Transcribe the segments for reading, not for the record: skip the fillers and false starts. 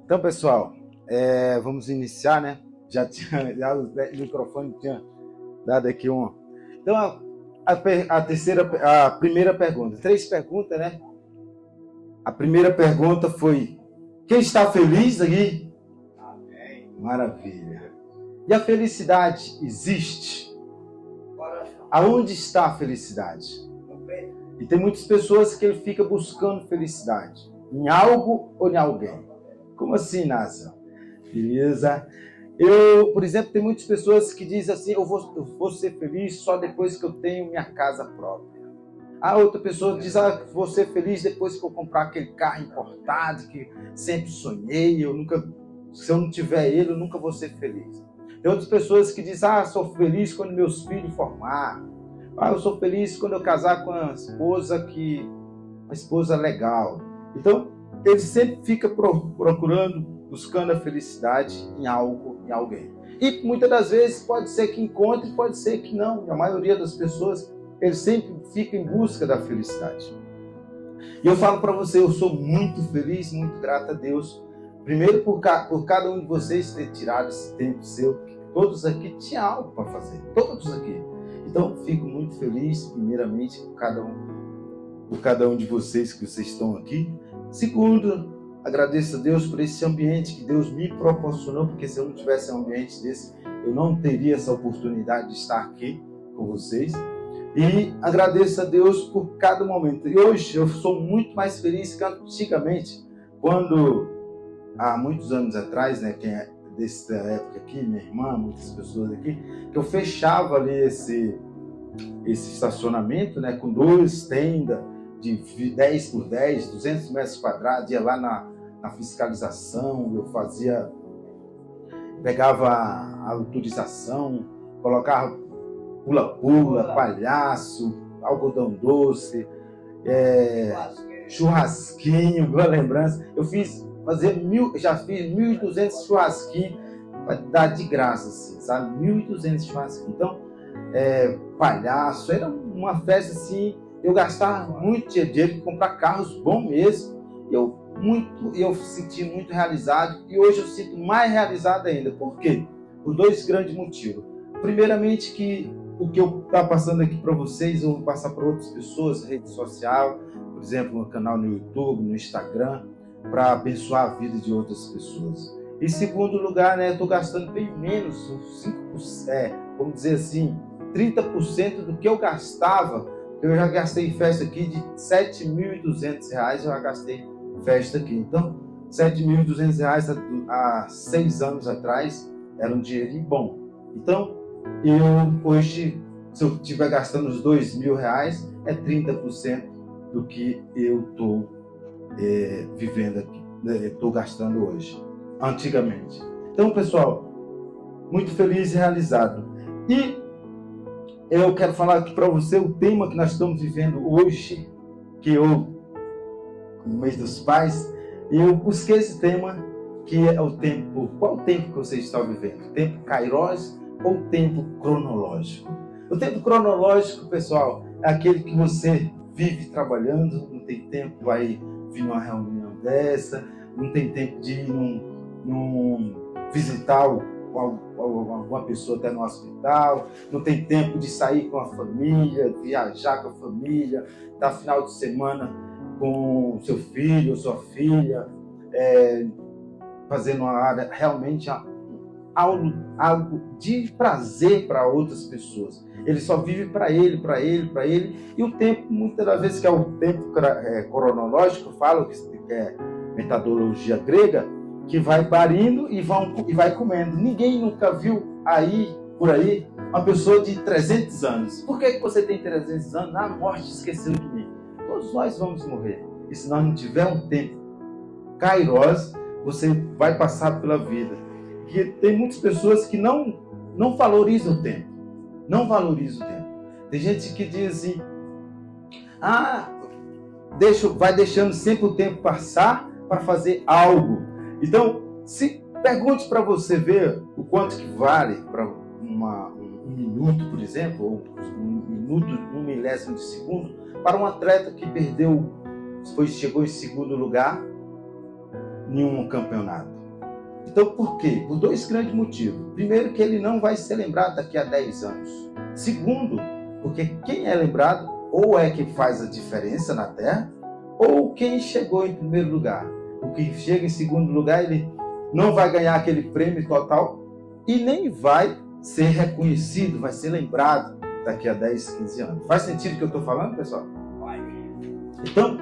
Então, pessoal, vamos iniciar, né? Já o microfone tinha dado aqui um. Então, a primeira pergunta, 3 perguntas, né? A primeira pergunta foi: quem está feliz aqui? Amém. Maravilha. E a felicidade existe? Aonde está a felicidade? E tem muitas pessoas que ele fica buscando felicidade em algo ou em alguém. Como assim, Nasa? Beleza? Por exemplo, tem muitas pessoas que dizem assim: eu vou ser feliz só depois que eu tenho minha casa própria. A outra pessoa diz: vou ser feliz depois que eu comprar aquele carro importado que sempre sonhei. Se eu não tiver ele, eu nunca vou ser feliz. Tem outras pessoas que dizem: sou feliz quando meus filhos formar. Eu sou feliz quando eu casar com uma esposa legal. Então, ele sempre fica procurando, buscando a felicidade em algo, em alguém. E muitas das vezes pode ser que encontre, pode ser que não. A maioria das pessoas, ele sempre fica em busca da felicidade. E eu falo para você, eu sou muito feliz, muito grato a Deus. Primeiro por cada um de vocês ter tirado esse tempo seu, porque todos aqui tinham algo para fazer. Todos aqui. Então, fico muito feliz, primeiramente, por cada um de vocês que vocês estão aqui. Segundo, agradeço a Deus por esse ambiente que Deus me proporcionou, porque se eu não tivesse um ambiente desse, eu não teria essa oportunidade de estar aqui com vocês. E agradeço a Deus por cada momento. E hoje eu sou muito mais feliz que antigamente, quando, há muitos anos atrás, né, quem é dessa época aqui, minha irmã, muitas pessoas aqui, que eu fechava ali esse estacionamento, né, com 2 tendas, de 10 por 10, 200 metros quadrados, ia lá na fiscalização, pegava a autorização, colocava pula-pula, palhaço, algodão doce, churrasquinho, boa lembrança. Já fiz 1.200 churrasquinhos para dar de graça, assim, sabe? 1.200 churrasquinhos. Então, palhaço, era uma festa assim. Eu gastava muito dinheiro para comprar carros bons mesmo. Eu senti muito realizado e hoje eu sinto mais realizado ainda. Por quê? Por 2 grandes motivos. Primeiramente, que o que eu estou passando aqui para vocês, eu vou passar para outras pessoas, rede social, por exemplo, no canal no YouTube, no Instagram, para abençoar a vida de outras pessoas. Em segundo lugar, né, eu estou gastando bem menos, 5%, vamos dizer assim, 30% do que eu gastava. Eu já gastei em festa aqui de R$ 7.200, eu já gastei em festa aqui. Então, R$ 7.200 há 6 anos atrás era um dinheiro bom. Então, eu hoje, se eu estiver gastando os R$ 2.000, é 30% do que eu estou vivendo aqui, estou gastando hoje, antigamente. Então, pessoal, muito feliz e realizado. E eu quero falar aqui para você o tema que nós estamos vivendo hoje, no mês dos pais, e eu busquei esse tema, que é o tempo. Qual o tempo que você está vivendo? O tempo Kairos ou o tempo cronológico? O tempo cronológico, pessoal, é aquele que você vive trabalhando, não tem tempo para ir numa reunião dessa, não tem tempo de ir visitar alguma pessoa até no hospital, não tem tempo de sair com a família, viajar com a família, estar final de semana com seu filho ou sua filha, fazendo realmente algo de prazer para outras pessoas. Ele só vive para ele, e o tempo, muitas das vezes, que é o tempo cronológico, falo que é metodologia grega, que vai parindo e vai comendo. Ninguém nunca viu por aí uma pessoa de 300 anos. Por que você tem 300 anos? A morte esqueceu de mim. Todos nós vamos morrer. E se nós não tiver um tempo Kairos, você vai passar pela vida. E tem muitas pessoas que não valorizam o tempo. Não valorizam o tempo. Tem gente que diz assim: vai deixando sempre o tempo passar para fazer algo. Então, pergunte para você ver o quanto que vale para um minuto, por exemplo, ou um minuto, 1 milésimo de segundo, para um atleta que chegou em segundo lugar em um campeonato. Então, por quê? Por dois grandes motivos. Primeiro, que ele não vai ser lembrado daqui a 10 anos. Segundo, porque quem é lembrado ou é quem faz a diferença na Terra, ou quem chegou em primeiro lugar. O que chega em segundo lugar, ele não vai ganhar aquele prêmio total e nem vai ser reconhecido, vai ser lembrado daqui a 10, 15 anos. Faz sentido o que eu estou falando, pessoal? Então,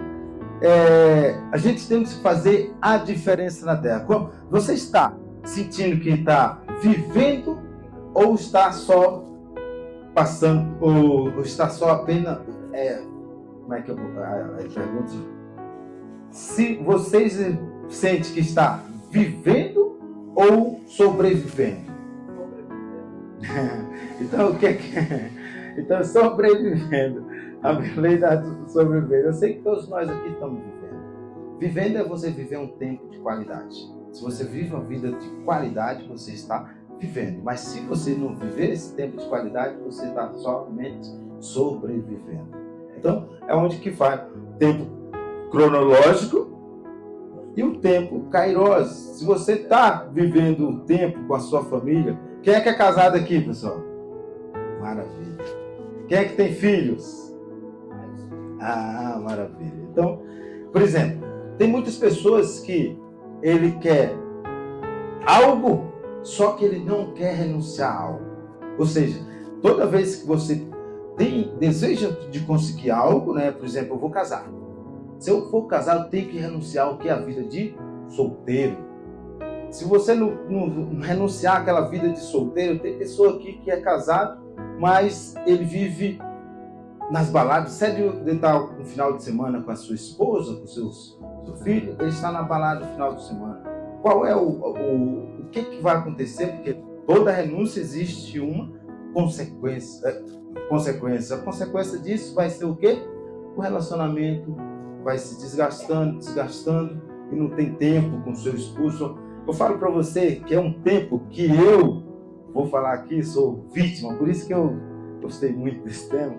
a gente tem que fazer a diferença na Terra. Você está sentindo que está vivendo ou está só passando, ou está só apenas... como é que eu pergunto? Se vocês sentem que está vivendo ou sobrevivendo? Então, o que é? Então, sobrevivendo. A lei da sobrevivência. Eu sei que todos nós aqui estamos vivendo. Vivendo é você viver um tempo de qualidade. Se você vive uma vida de qualidade, você está vivendo. Mas se você não viver esse tempo de qualidade, você está somente sobrevivendo. Então, é onde que faz o tempo cronológico e o tempo kairos. Se você está vivendo o tempo com a sua família, quem é que é casado aqui, pessoal? Maravilha. Quem é que tem filhos? Ah, maravilha. Então, por exemplo, tem muitas pessoas que ele quer algo, só que ele não quer renunciar a algo. Ou seja, toda vez que você tem desejo de conseguir algo, né? Por exemplo, eu vou casar. Se eu for casar, eu tenho que renunciar ao que é a vida de solteiro. Se você não renunciar àquela vida de solteiro, tem pessoa aqui que é casado, mas ele vive nas baladas. Sério, ele está no final de semana com a sua esposa, com o seu filho, ele está na balada no final de semana. Qual é o que vai acontecer? Porque toda renúncia existe uma consequência. A consequência disso vai ser o quê? O relacionamento vai se desgastando e não tem tempo com o seu esposo. Eu falo para você que é um tempo que eu vou falar aqui, sou vítima, por isso que eu gostei muito desse tema,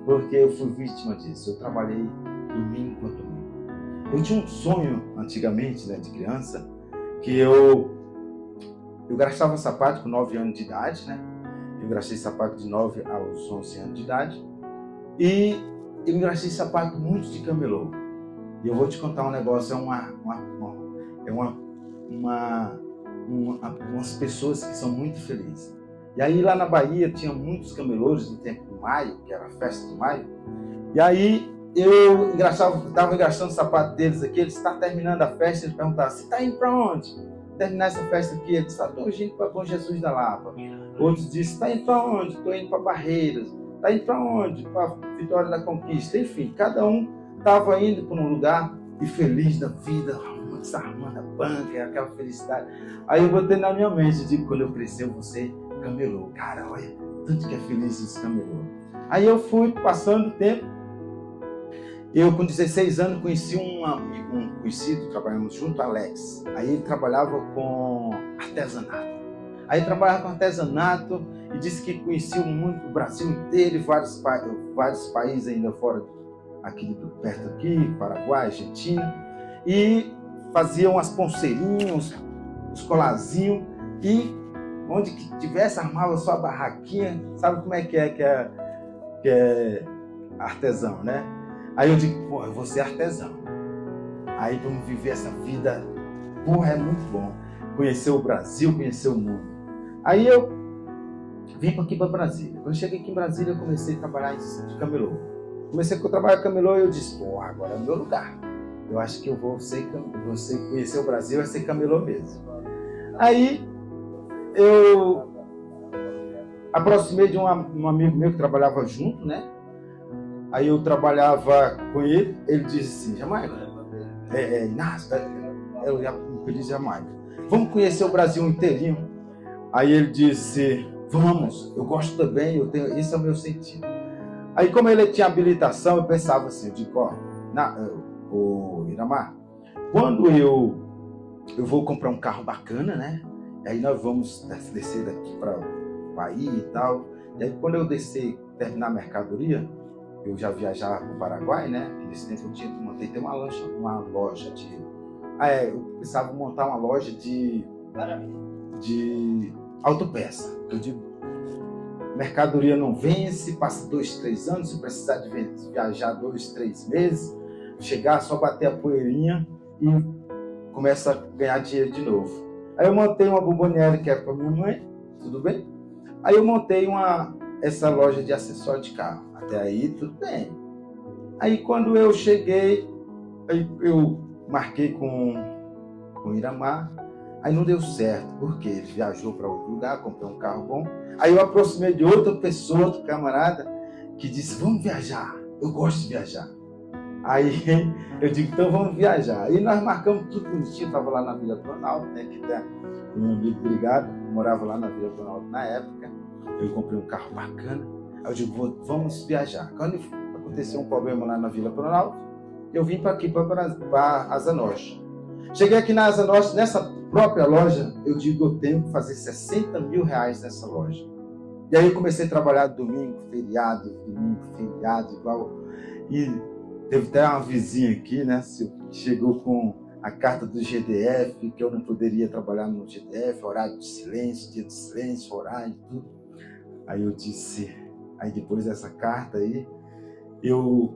porque eu fui vítima disso. Eu trabalhei domingo a domingo. Eu tinha um sonho antigamente, né, de criança, que eu gastava sapato com 9 anos de idade, né? Eu gastei sapato de 9 aos 11 anos de idade e eu gastei sapato muito de camelô. E eu vou te contar um negócio, umas pessoas que são muito felizes. E aí lá na Bahia tinha muitos camelôs no tempo de maio, que era a festa de maio. E aí eu estava engraxando o sapato deles aqui, eles estavam terminando a festa, eles perguntavam, você está indo para onde? Terminar essa festa aqui, eles estavam indo para Bom Jesus da Lapa. Outros disseram, está indo para onde? Estou indo para Barreiras. Está indo para onde? Para Vitória da Conquista. Enfim, cada um estava indo para um lugar e feliz da vida, desarmando a banca, aquela felicidade. Aí eu botei na minha mente, eu digo, quando eu crescer eu vou ser camelô. Cara, olha, tanto que é feliz esse camelô. Aí eu fui passando o tempo. Eu, com 16 anos, conheci um conhecido, trabalhamos junto, Alex. Aí ele trabalhava com artesanato. Aí ele trabalhava com artesanato e disse que conhecia muito o Brasil inteiro e vários países ainda fora, aqui perto aqui, Paraguai, Argentina. E fazia umas pulseirinhas, uns colarzinhos e onde que tivesse armava sua barraquinha. Sabe como é que é artesão, né? Aí eu digo, pô, eu vou ser artesão. Aí vamos viver essa vida, porra, é muito bom. Conhecer o Brasil, conhecer o mundo. Aí eu vim aqui para Brasília. Quando eu cheguei aqui em Brasília, eu comecei a trabalhar de camelô. Comecei a trabalhar camelô e eu disse, pô, agora é o meu lugar. Eu acho que eu vou conhecer o Brasil, vai ser camelô mesmo. Aí eu aproximei de um amigo meu que trabalhava junto, né? Aí eu trabalhava com ele, ele disse assim, Jamaica, Inácio, eu ia pedir Jamaica, vamos conhecer o Brasil inteirinho. Aí ele disse, vamos, eu gosto também, esse é o meu sentido. Aí como ele tinha habilitação, eu pensava assim, eu digo, ó, Iramar, quando eu vou comprar um carro bacana, né? Aí nós vamos descer daqui para o Bahia e tal. E aí quando eu descer, terminar a mercadoria, eu já viajava para o Paraguai, né? Nesse tempo eu tinha que manter uma loja de... eu precisava montar uma loja de de autopeça. Eu digo, mercadoria não vence, passa 2, 3 anos, se precisar de viajar 2, 3 meses, chegar, só bater a poeirinha e começa a ganhar dinheiro de novo. Aí eu montei uma bomboniere que é para minha mãe, tudo bem? Aí eu montei essa loja de acessórios de carro. Até aí, tudo bem. Aí quando eu cheguei, aí eu marquei com o Iramar, aí não deu certo, porque ele viajou para outro lugar, comprou um carro bom. Aí eu aproximei de outra pessoa, outro camarada, que disse, vamos viajar, eu gosto de viajar. Aí eu digo, então vamos viajar. Aí nós marcamos tudo bonitinho, estava lá na Vila Planalto, né, que tá o meu amigo Brigado, morava lá na Vila Planalto na época. Eu comprei um carro bacana. Aí eu digo, vamos viajar. Quando aconteceu um problema lá na Vila Planalto, eu vim para aqui, para Asa Norte. Cheguei aqui na Asa Norte, nessa própria loja, eu digo, eu tenho que fazer 60 mil reais nessa loja. E aí eu comecei a trabalhar domingo, feriado, igual. E teve até uma vizinha aqui, né, chegou com a carta do GDF, que eu não poderia trabalhar no GDF, horário de silêncio, dia de silêncio, horário, tudo. Aí eu disse, aí depois dessa carta aí, eu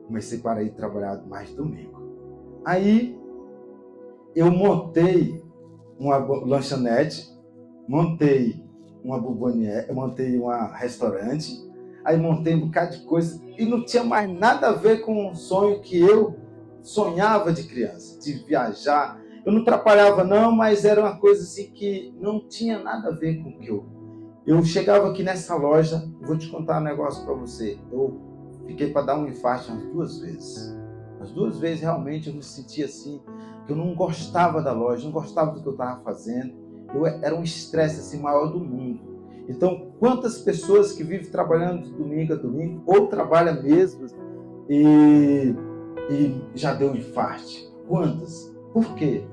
comecei para ir trabalhar mais domingo. Aí eu montei uma lanchonete, montei uma bomboniere, montei um restaurante, aí montei um bocado de coisa e não tinha mais nada a ver com o sonho que eu sonhava de criança, de viajar. Eu não trabalhava não, mas era uma coisa assim que não tinha nada a ver com o que eu chegava aqui nessa loja, vou te contar um negócio para você, eu fiquei para dar um infarto umas 2 vezes. As 2 vezes realmente eu me sentia assim, que eu não gostava da loja, não gostava do que eu estava fazendo. Era um estresse assim, maior do mundo. Então, quantas pessoas que vivem trabalhando de domingo a domingo, ou trabalham mesmo e já deu um infarto? Quantas? Por quê?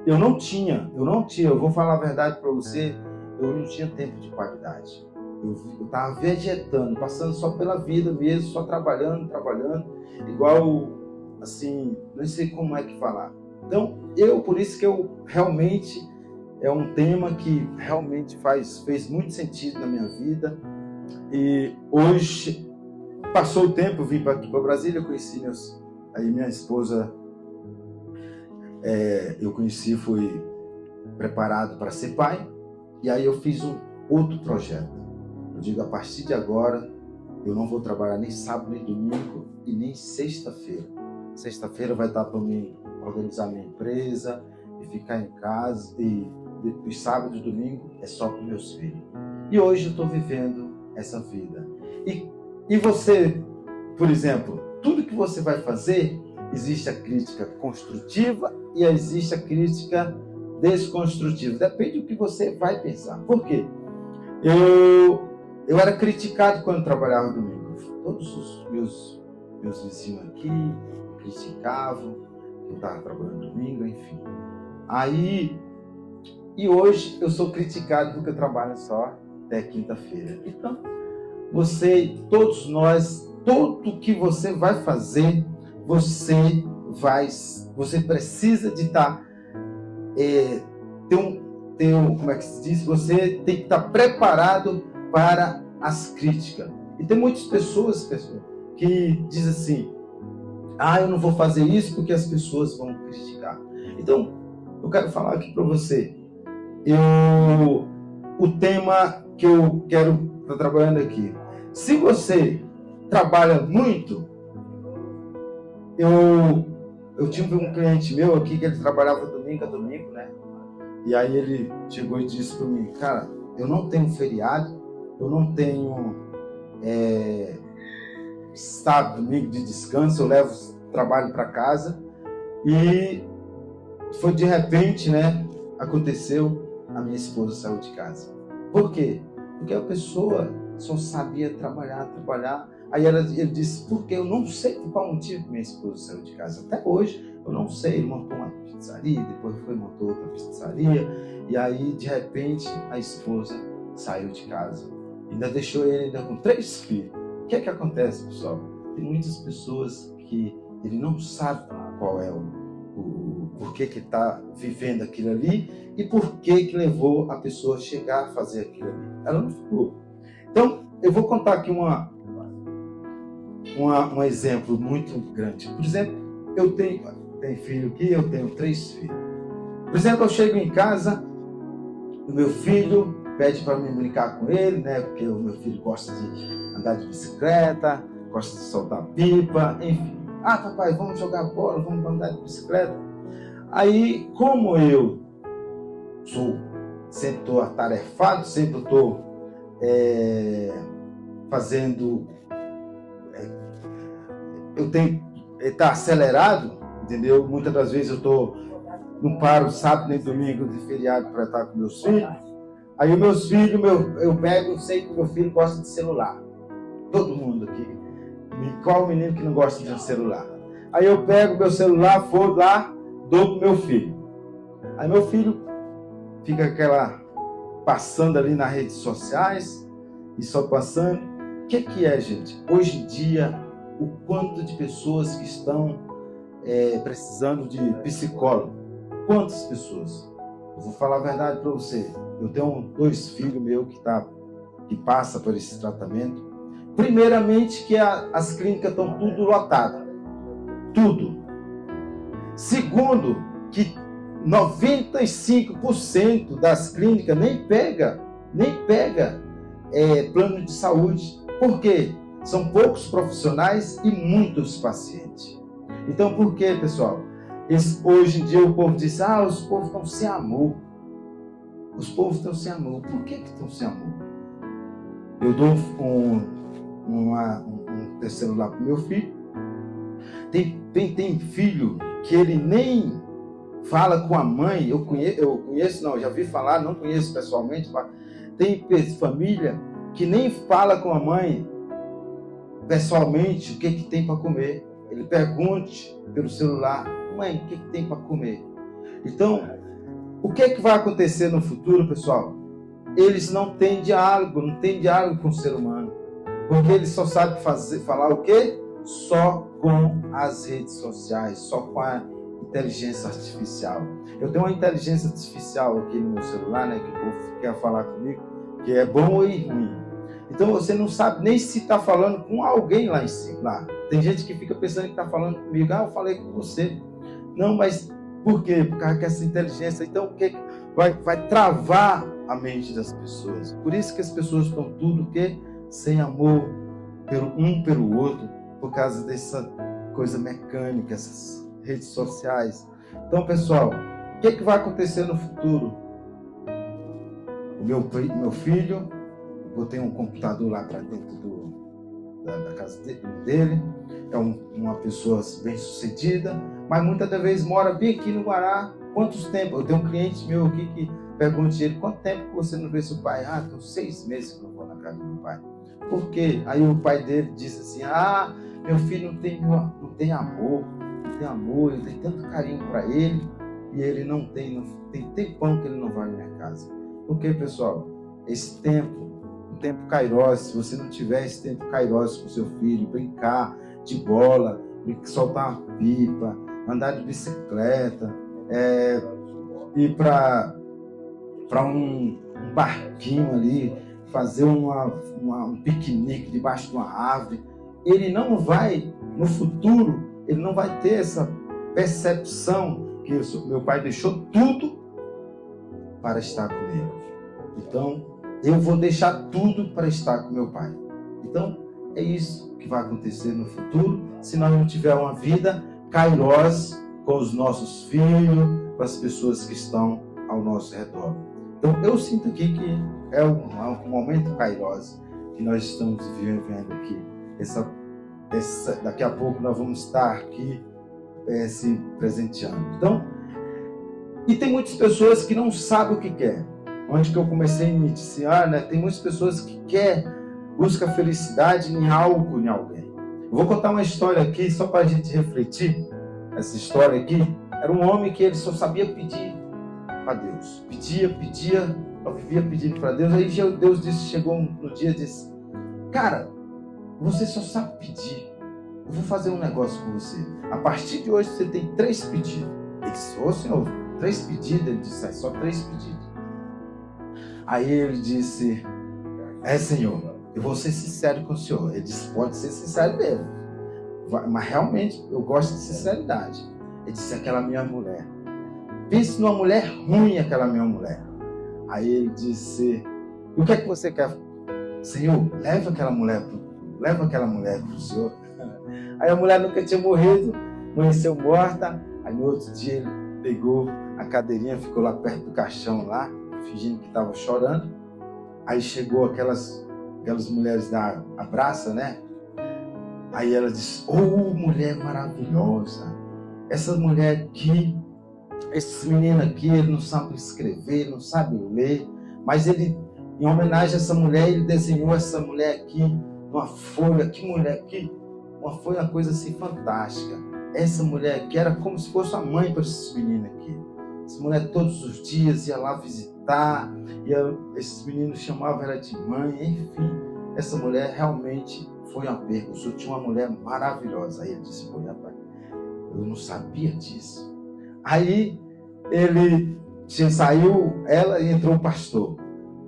Eu não tinha, eu vou falar a verdade para você, eu não tinha tempo de qualidade. Eu estava vegetando, passando só pela vida mesmo, só trabalhando, igual, assim, não sei como é que falar. Então, por isso que eu realmente, é um tema que realmente fez muito sentido na minha vida. E hoje, passou o tempo, eu vim aqui para Brasília, eu conheci minha esposa, eu conheci, fui preparado para ser pai, e aí eu fiz um outro projeto. Eu digo, a partir de agora, eu não vou trabalhar nem sábado, nem domingo e nem sexta-feira. Sexta-feira vai dar para mim organizar minha empresa e ficar em casa, e os sábados e domingo é só para meus filhos. E hoje eu estou vivendo essa vida. E você, por exemplo, tudo que você vai fazer, existe a crítica construtiva e existe a crítica desconstrutiva. Depende do que você vai pensar. Por quê? Eu era criticado quando trabalhava no domingo. Todos os meus vizinhos aqui me criticavam, eu estava trabalhando no domingo, enfim. E hoje eu sou criticado porque eu trabalho só até quinta-feira. Então, todos nós, tudo que você vai fazer, você precisa de estar, como é que se diz? Você tem que estar preparado para as críticas. E tem muitas pessoas que dizem assim, eu não vou fazer isso porque as pessoas vão criticar. Então, eu quero falar aqui para você, o tema que eu quero estar trabalhando aqui. Se você trabalha muito, eu tive um cliente meu aqui que ele trabalhava domingo a domingo, né? E aí ele chegou e disse para mim, cara, eu não tenho feriado, eu não tenho sábado, domingo de descanso, eu levo o trabalho para casa. E foi de repente, né? Aconteceu, a minha esposa saiu de casa. Por quê? Porque a pessoa só sabia trabalhar. Aí ele disse, porque eu não sei por qual motivo minha esposa saiu de casa. Até hoje, eu não sei. Ele montou uma pizzaria, depois montou outra pizzaria. E aí, de repente, a esposa saiu de casa. Ainda deixou ele ainda com 3 filhos. O que é que acontece, pessoal? Tem muitas pessoas que ele não sabe qual é por que está vivendo aquilo ali e por que levou a pessoa a chegar a fazer aquilo ali. Ela não ficou. Então, eu vou contar aqui um exemplo muito grande. Por exemplo, eu tenho filho aqui, eu tenho 3 filhos. Por exemplo, eu chego em casa, o meu filho pede para mim brincar com ele, né? Porque o meu filho gosta de andar de bicicleta, gosta de soltar pipa, enfim. Ah, papai, vamos jogar bola, vamos andar de bicicleta. Aí, como eu sempre estou atarefado, sempre estou fazendo... eu tenho que estar acelerado, entendeu? Muitas das vezes eu não paro sábado nem domingo de feriado para estar com meus filhos. Aí os meus filhos, eu pego, sei que meu filho gosta de celular. Todo mundo aqui. Qual menino que não gosta de um celular? Aí eu pego meu celular, vou lá, dou pro meu filho. Aí meu filho fica passando ali nas redes sociais e só passando. O que é, gente? Hoje em dia, o quanto de pessoas que estão precisando de psicólogo. Quantas pessoas? Eu vou falar a verdade para você. Eu tenho 2 filhos meus que passam por esse tratamento. Primeiramente, que as clínicas estão tudo lotadas. Tudo. Segundo, que 95% das clínicas nem pega plano de saúde. Por quê? São poucos profissionais e muitos pacientes. Então, por quê, pessoal? Hoje em dia o povo diz, os povos estão sem amor. Os povos estão sem amor. Por que estão sem amor? Eu dou um celular para o meu filho. Tem filho que ele nem fala com a mãe. Eu conheço, não, já vi falar, não conheço pessoalmente. Tem família que nem fala com a mãe pessoalmente o que tem para comer. Ele pergunte pelo celular, mãe, o que tem para comer? Então, o que vai acontecer no futuro, pessoal? Eles não têm diálogo com o ser humano. Porque eles só sabem falar o quê? Só com as redes sociais, só com a inteligência artificial. Eu tenho uma inteligência artificial aqui no meu celular, né, que o povo quer falar comigo, que é bom e ruim. Então você não sabe nem se está falando com alguém lá em cima. Tem gente que fica pensando que está falando comigo. Eu falei com você. Não, mas por quê? Por causa dessa inteligência. Então o que vai travar a mente das pessoas. Por isso que as pessoas estão tudo o quê? Sem amor pelo outro, por causa dessa coisa mecânica, essas redes sociais. Então, pessoal, o que vai acontecer no futuro? O meu filho, eu botei um computador lá para dentro da casa dele, é uma pessoa bem sucedida, mas muitas das vezes mora bem aqui no Guará. Quantos tempos? Eu tenho um cliente meu aqui que pergunta a ele, quanto tempo que você não vê seu pai? Tem 6 meses que eu não vou na casa do meu pai. Por quê? Aí o pai dele disse assim, meu filho não tem amor, eu tenho tanto carinho para ele, e ele não tem tempão que ele não vai na minha casa. Por quê, pessoal? Esse tempo, o tempo Kairos, se você não tiver esse tempo Kairos com seu filho, brincar de bola, soltar uma pipa, andar de bicicleta, ir para um barquinho ali, fazer um piquenique debaixo de uma árvore, ele não vai, no futuro, ele não vai ter essa percepção que meu pai deixou tudo para estar comigo. Então, eu vou deixar tudo para estar com meu pai. Então, é isso que vai acontecer no futuro, se nós não tivermos uma vida kairos com os nossos filhos, com as pessoas que estão ao nosso redor. Então, eu sinto aqui que é um momento kairos que nós estamos vivendo aqui. Daqui a pouco nós vamos estar aqui se presenteando. Então, e tem muitas pessoas que não sabem o que quer. Onde que eu comecei a iniciar, né? Tem muitas pessoas que buscam felicidade em algo, em alguém. Eu vou contar uma história aqui, só para a gente refletir. Essa história aqui, era um homem que ele só sabia pedir para Deus. Pedia, vivia pedindo para Deus. Aí Deus chegou no dia e disse, cara, você só sabe pedir. Eu vou fazer um negócio com você. A partir de hoje você tem 3 pedidos. Ele disse, ô Senhor, 3 pedidos? Ele disse, só 3 pedidos. Aí ele disse, Senhor, eu vou ser sincero com o Senhor. Ele disse, pode ser sincero mesmo. Mas realmente, eu gosto de sinceridade. Ele disse, aquela minha mulher. Pense numa mulher ruim, aquela minha mulher. Aí ele disse, o que é que você quer? Senhor, leva aquela mulher para o Senhor. Aí a mulher nunca tinha morrido, amanheceu morta. Aí no outro dia ele pegou a cadeirinha, ficou lá perto do caixão lá, fingindo que estava chorando. Aí chegou aquelas mulheres da abraça, né? Aí ela disse, oh, mulher maravilhosa, essa mulher aqui, esse menino aqui, ele não sabe escrever, não sabe ler, mas ele, em homenagem a essa mulher, ele desenhou essa mulher aqui numa folha. Que mulher, foi uma coisa assim fantástica. Essa mulher aqui era como se fosse a mãe para esses meninos aqui. Essa mulher todos os dias ia lá visitar, esses meninos chamavam ela de mãe, enfim. Essa mulher realmente foi uma perca. O senhor tinha uma mulher maravilhosa. Aí ele disse, pô, rapaz, eu não sabia disso. Aí ele saiu, ela e entrou o pastor.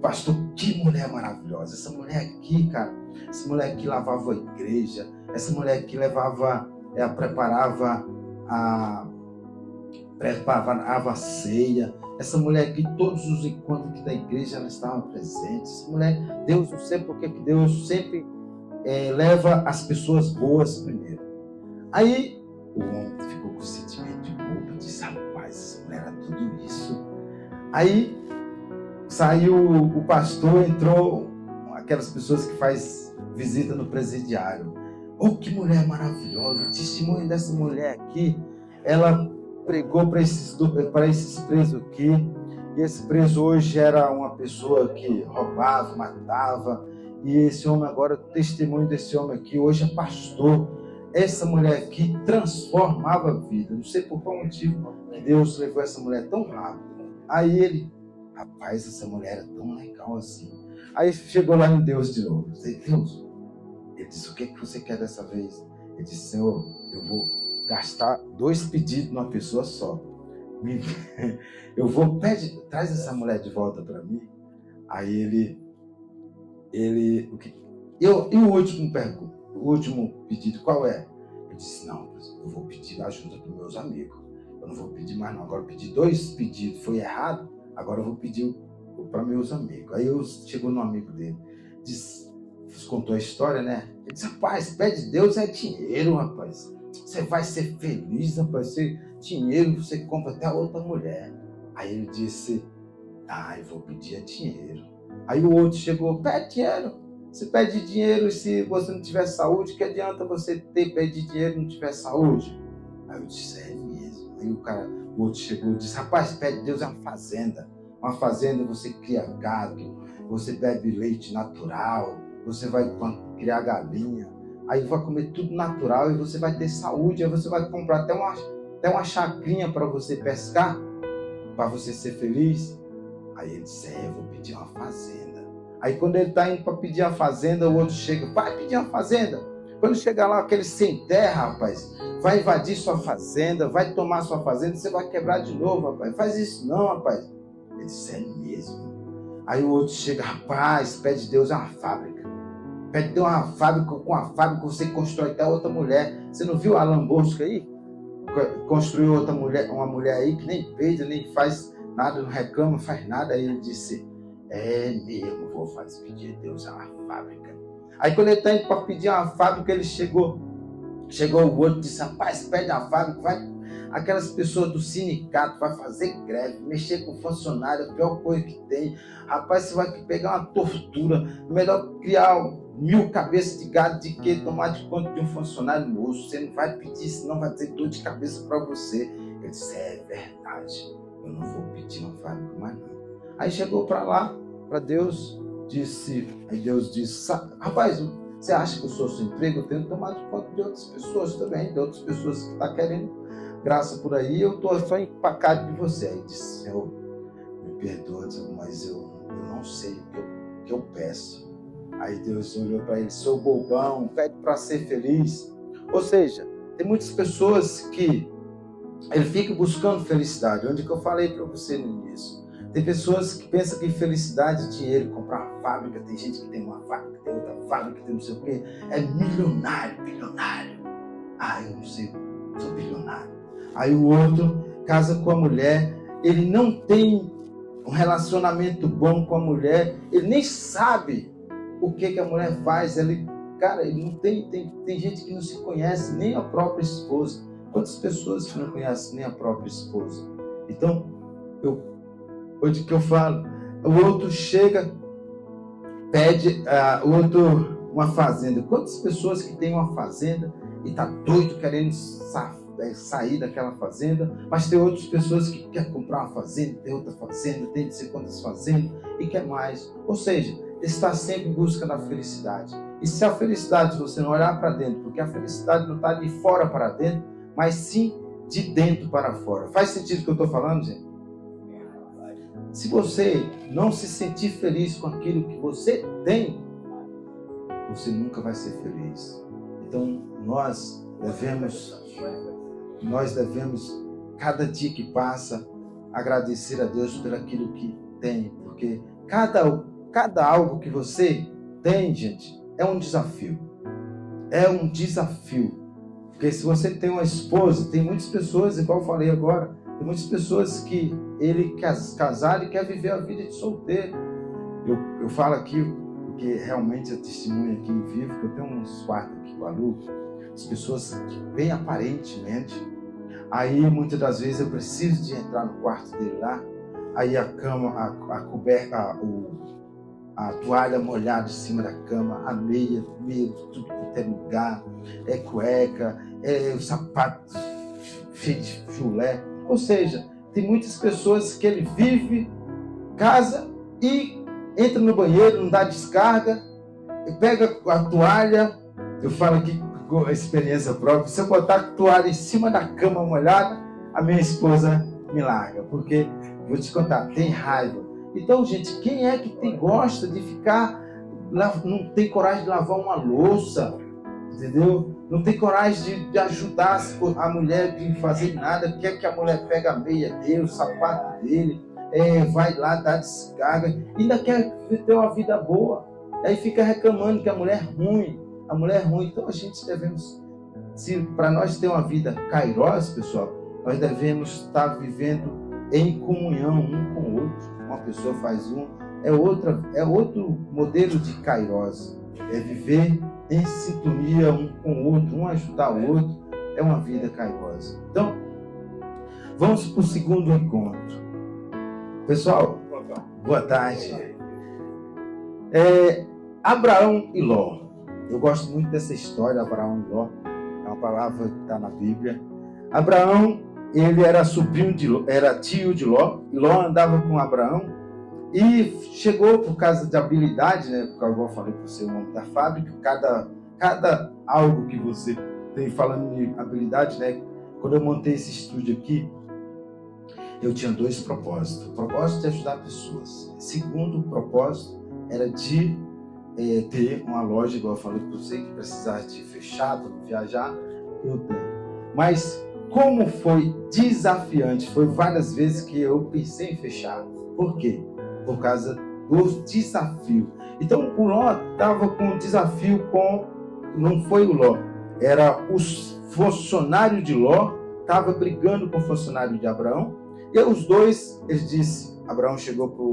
Pastor, que mulher maravilhosa. Essa mulher aqui, cara, essa mulher aqui lavava a igreja, essa mulher aqui preparava a ceia. Essa mulher aqui, todos os encontros aqui da igreja, ela estava presente. Essa mulher, Deus, não sei porque que Deus sempre leva as pessoas boas primeiro. Aí o homem ficou com sentimento de culpa, disse, rapaz, essa mulher era tudo isso. Aí saiu o pastor, entrou aquelas pessoas que faz visita no presidiário. Oh, que mulher maravilhosa! O testemunho dessa mulher aqui, ela pregou para esses presos aqui, e esse preso hoje era uma pessoa que roubava, matava, e esse homem agora, o testemunho desse homem aqui, hoje é pastor. Essa mulher aqui transformava a vida. Não sei por qual motivo que Deus levou essa mulher tão rápido. Aí ele, rapaz, essa mulher era tão legal assim. Aí chegou lá em Deus de novo. Deus, ele disse, o que você quer dessa vez? Ele disse, Senhor, eu vou gastar 2 pedidos numa pessoa só. Traz essa mulher de volta para mim. Aí e o último pedido qual é? Eu disse, não, eu vou pedir ajuda dos meus amigos. Eu não vou pedir mais não. Agora eu pedi 2 pedidos, foi errado. Agora eu vou pedir para meus amigos. Aí chegou no amigo dele, contou a história, né? Ele disse, rapaz, pede Deus é dinheiro, rapaz. Você vai ser feliz, rapaz. Dinheiro, você compra até outra mulher. Aí ele disse, eu vou pedir dinheiro. Aí o outro chegou, pede dinheiro. Você pede dinheiro e se você não tiver saúde, que adianta você pedir dinheiro e não tiver saúde? Aí eu disse, é mesmo. Aí o outro chegou e disse, rapaz, pede Deus é uma fazenda. Uma fazenda você cria gado, você bebe leite natural, você vai criar galinha, aí vai comer tudo natural e você vai ter saúde, aí você vai comprar até uma chacrinha para você pescar, para você ser feliz. Aí ele disse, eu vou pedir uma fazenda. Aí quando ele está indo para pedir a fazenda, o outro chega, vai pedir uma fazenda. Quando chegar lá, aquele sem terra, rapaz, vai invadir sua fazenda, vai tomar sua fazenda, você vai quebrar de novo, rapaz. Faz isso não, rapaz. Ele disse, é mesmo. Aí o outro chega, rapaz, pede Deus uma fábrica. Pede Deus uma fábrica, com a fábrica você constrói até outra mulher. Você não viu Alan Bosco aí? Construiu uma mulher aí que nem peida, nem faz nada, não reclama, não faz nada. Aí ele disse, é mesmo, vou pedir a Deus uma fábrica. Aí quando ele está indo para pedir uma fábrica, ele chegou o outro e disse, rapaz, pede uma fábrica, vai. Aquelas pessoas do sindicato vai fazer greve, mexer com funcionário, a pior coisa que tem. Rapaz, você vai pegar uma tortura. Melhor criar 1000 cabeças de gado de que tomar de conta de um funcionário moço. Você não vai pedir, senão vai ter dor de cabeça para você. Ele disse, é verdade, eu não vou pedir uma fábrica mais não. Aí chegou para lá, para Deus, aí Deus disse, rapaz, você acha que eu sou seu emprego? Eu tenho tomado conta de outras pessoas também, de outras pessoas que estão querendo graça por aí, eu estou só empacado de você. Aí disse, Senhor, me perdoa, mas eu não sei o que eu peço. Aí Deus olhou para ele, sou bobão, pede para ser feliz. Ou seja, tem muitas pessoas que Ele fica buscando felicidade. Onde que eu falei para você no início? Tem pessoas que pensam que felicidade é dinheiro, comprar uma fábrica. Tem gente que tem uma fábrica, tem outra fábrica, tem não sei o quê. É milionário, bilionário. Ah, eu não sei, sou bilionário. Aí o outro casa com a mulher, ele não tem um relacionamento bom com a mulher, ele nem sabe o que a mulher faz. Cara, ele não tem gente que não se conhece, nem a própria esposa. Quantas pessoas que não conhecem nem a própria esposa? Então, hoje que eu falo, o outro chega, pede uma fazenda. Quantas pessoas que têm uma fazenda e tá doido querendo sair daquela fazenda, mas tem outras pessoas que querem comprar uma fazenda, tem outra fazenda, tem não sei quantas fazendas e quer mais. Ou seja, está sempre em busca da felicidade. E se a felicidade, se você não olhar para dentro, porque a felicidade não está de fora para dentro, mas sim de dentro para fora. Faz sentido o que eu estou falando, gente? Se você não se sentir feliz com aquilo que você tem, você nunca vai ser feliz. Então, nós devemos, cada dia que passa, agradecer a Deus por aquilo que tem, porque cada algo que você tem, gente, é um desafio. É um desafio. Porque se você tem uma esposa, tem muitas pessoas, igual eu falei agora, tem muitas pessoas que ele quer casar e quer viver a vida de solteiro. Eu falo aqui, porque realmente eu testemunho aqui em vivo, que eu tenho uns quartos aqui com alugo, as pessoas que bem aparentemente, aí muitas das vezes eu preciso de entrar no quarto dele lá, aí a cama, a coberta, a toalha molhada em cima da cama, a meia, tudo que tem lugar, é cueca, é o sapato cheio de chulé. Ou seja, tem muitas pessoas que ele vive, casa e entra no banheiro, não dá descarga, pega a toalha. Eu falo aqui com a experiência própria, se eu botar a toalha em cima da cama molhada, a minha esposa me larga, porque, vou te contar, tem raiva. Então, gente, quem é que gosta de ficar, não tem coragem de lavar uma louça, entendeu? Não tem coragem de ajudar a mulher de fazer nada, quer que a mulher pegue a meia dele, o sapato dele, vai lá, dá descarga, ainda quer ter uma vida boa, aí fica reclamando que a mulher é ruim. A mulher é ruim. Então a gente devemos, para nós ter uma vida kairos, pessoal, nós devemos estar vivendo em comunhão um com o outro. Uma pessoa faz é outro modelo de kairos. É viver em sintonia um com o outro, um ajudar o outro. É uma vida kairos. Então, vamos para o segundo encontro. Pessoal, boa tarde. Abraão e Ló. Eu gosto muito dessa história, Abraão e Ló. É uma palavra que está na Bíblia. Abraão, ele era tio de Ló. E Ló andava com Abraão. E chegou por causa de habilidade, né? Porque eu falei para você, o nome da fábrica. Cada algo que você tem, falando de habilidade, né? Quando eu montei esse estúdio aqui, eu tinha 2 propósitos. O propósito de ajudar pessoas. Segundo propósito era de ter uma loja, igual eu falei para você, que precisasse de fechar para viajar, eu tenho. Mas como foi desafiante, foi várias vezes que eu pensei em fechar. Por quê? Por causa do desafio. Então o Ló estava com um desafio não foi o Ló, era os funcionários de Ló, estava brigando com o funcionário de Abraão, e os dois, ele disse, Abraão chegou para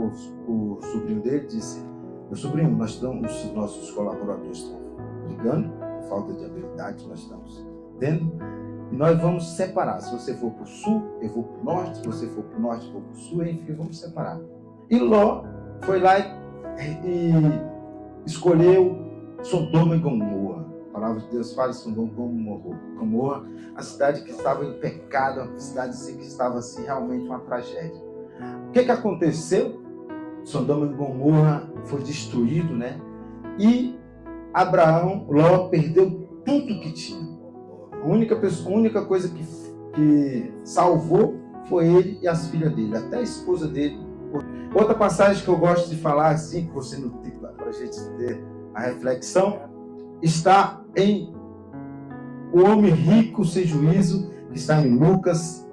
o sobrinho dele e disse: meu sobrinho, os nossos colaboradores estão brigando, por falta de habilidade nós estamos tendo, e nós vamos separar. Se você for para o sul, eu vou para o norte. Se você for para o norte, eu vou para o sul, enfim, vamos separar. E Ló foi lá e escolheu Sodoma e Gomorra. A palavra de Deus fala Sodoma e Gomorra, a cidade que estava em pecado, a cidade assim, que estava assim, realmente uma tragédia. O que aconteceu? Sodoma e Gomorra foi destruído, né? E Ló perdeu tudo que tinha. A única coisa que salvou foi ele e as filhas dele, até a esposa dele. Outra passagem que eu gosto de falar, assim, para a gente ter a reflexão, está em O Homem Rico Sem Juízo, que está em Lucas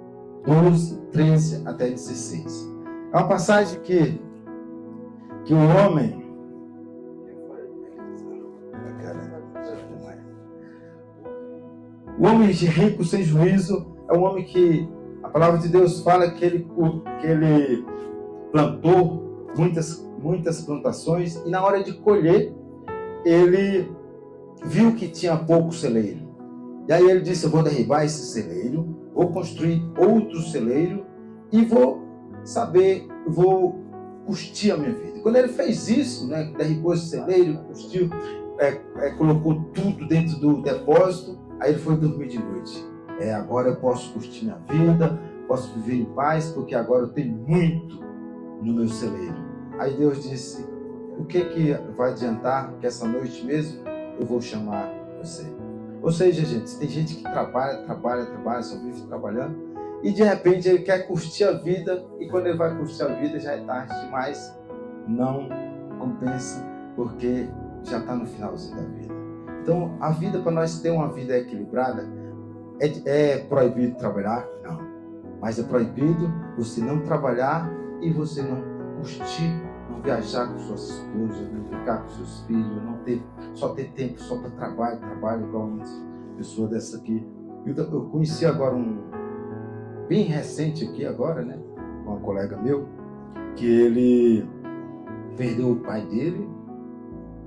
12, 13 até 16. É uma passagem que o homem... O homem rico sem juízo é um homem que a palavra de Deus fala que ele plantou muitas plantações e na hora de colher ele viu que tinha pouco celeiro. E aí ele disse: eu vou derribar esse celeiro, vou construir outro celeiro e vou curtir a minha vida. Quando ele fez isso, né, derribou esse celeiro, curtiu, colocou tudo dentro do depósito, aí ele foi dormir de noite. Agora eu posso curtir minha vida, posso viver em paz, porque agora eu tenho muito no meu celeiro. Aí Deus disse: o que vai adiantar que essa noite mesmo eu vou chamar você? Ou seja, gente, tem gente que trabalha, só vive trabalhando, e de repente ele quer curtir a vida, e quando ele vai curtir a vida já é tarde demais, não compensa, porque já está no finalzinho da vida. Então, a vida, para nós ter uma vida equilibrada, é proibido trabalhar? Não. Mas é proibido você não trabalhar e você não curtir, não viajar com suas esposas, não ficar com seus filhos, só ter tempo só para trabalho igual uma pessoa dessa aqui. Eu conheci agora bem recente aqui agora, né? Um colega meu, que ele perdeu o pai dele